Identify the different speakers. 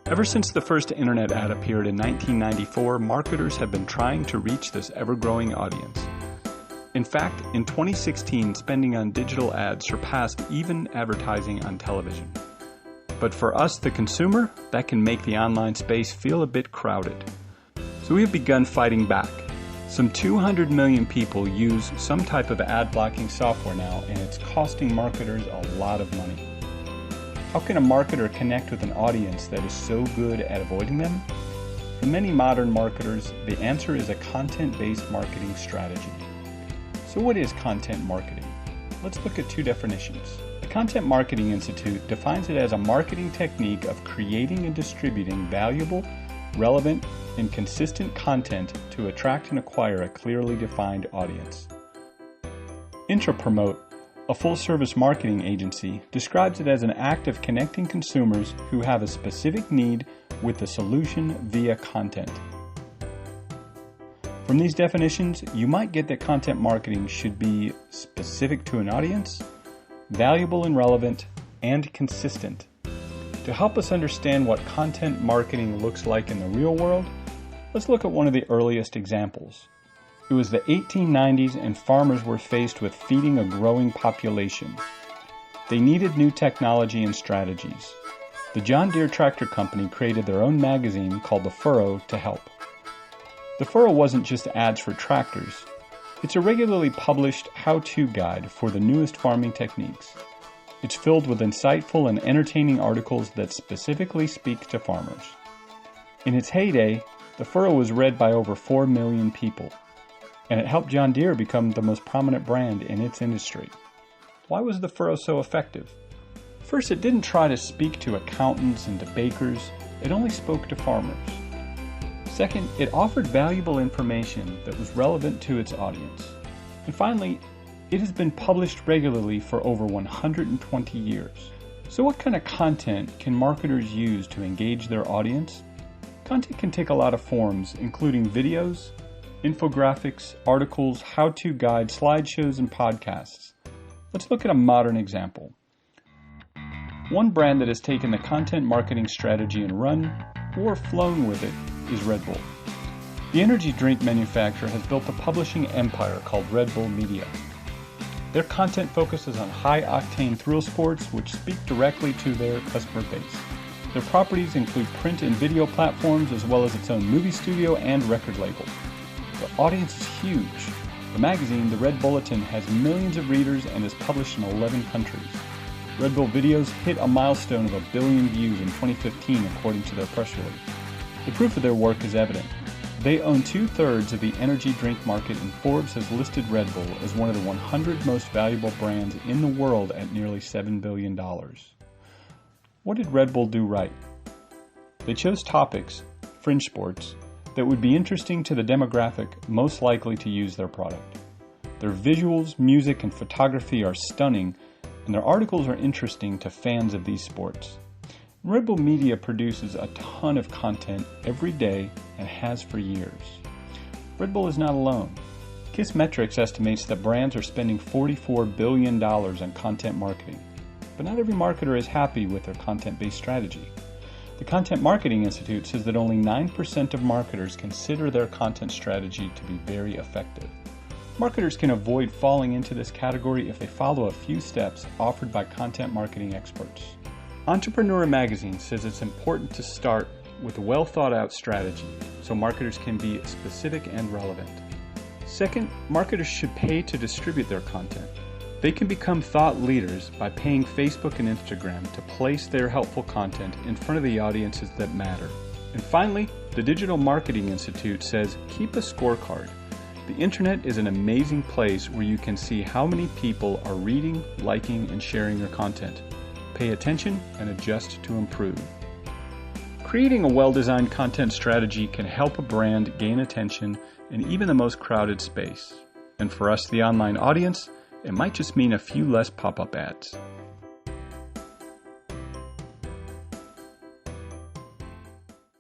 Speaker 1: Ever since the first internet ad appeared in 1994, marketers have been trying to reach this ever-growing audience. In fact, in 2016, spending on digital ads surpassed even advertising on television. But for us, the consumer, that can make the online space feel a bit crowded. So we have begun fighting back. Some 200 million people use some type of ad blocking software now, and it's costing marketers a lot of money. How can a marketer connect with an audience that is so good at avoiding them? For many modern marketers, the answer is a content-based marketing strategy. So what is content marketing? Let's look at two definitions. The Content Marketing Institute defines it as a marketing technique of creating and distributing valuable, relevant, and consistent content to attract and acquire a clearly defined audience. Intrapromote, a full-service marketing agency, describes it as an act of connecting consumers who have a specific need with the solution via content. From these definitions, you might get that content marketing should be specific to an audience, valuable and relevant, and consistent. To help us understand what content marketing looks like in the real world, let's look at one of the earliest examples. It was the 1890s and farmers were faced with feeding a growing population. They needed new technology and strategies. The John Deere Tractor Company created their own magazine called The Furrow to help. The Furrow wasn't just ads for tractors. It's a regularly published how-to guide for the newest farming techniques. It's filled with insightful and entertaining articles that specifically speak to farmers. In its heyday, The Furrow was read by over 4 million people, and it helped John Deere become the most prominent brand in its industry. Why was The Furrow so effective? First, it didn't try to speak to accountants and to bakers. It only spoke to farmers. Second, it offered valuable information that was relevant to its audience. And finally, it has been published regularly for over 120 years. So what kind of content can marketers use to engage their audience? Content can take a lot of forms, including videos, infographics, articles, how-to guides, slideshows, and podcasts. Let's look at a modern example. One brand that has taken the content marketing strategy and run, or flown with it, is Red Bull. The energy drink manufacturer has built a publishing empire called Red Bull Media. Their content focuses on high-octane thrill sports which speak directly to their customer base. Their properties include print and video platforms as well as its own movie studio and record label. The audience is huge. The magazine, The Red Bulletin, has millions of readers and is published in 11 countries. Red Bull videos hit a milestone of 1 billion views in 2015 according to their press release. The proof of their work is evident. They own 2/3 of the energy drink market, and Forbes has listed Red Bull as one of the 100 most valuable brands in the world at nearly $7 billion. What did Red Bull do right? They chose topics, fringe sports, that would be interesting to the demographic most likely to use their product. Their visuals, music, and photography are stunning, and their articles are interesting to fans of these sports. Red Bull Media produces a ton of content every day and has for years. Red Bull is not alone. Kissmetrics estimates that brands are spending $44 billion on content marketing. But not every marketer is happy with their content-based strategy. The Content Marketing Institute says that only 9% of marketers consider their content strategy to be very effective. Marketers can avoid falling into this category if they follow a few steps offered by content marketing experts. Entrepreneur Magazine says it's important to start with a well-thought-out strategy so marketers can be specific and relevant. Second, marketers should pay to distribute their content. They can become thought leaders by paying Facebook and Instagram to place their helpful content in front of the audiences that matter. And finally, the Digital Marketing Institute says keep a scorecard. The internet is an amazing place where you can see how many people are reading, liking, and sharing your content. Pay attention and adjust to improve. Creating a well-designed content strategy can help a brand gain attention in even the most crowded space. And for us, the online audience, it might just mean a few less pop-up ads.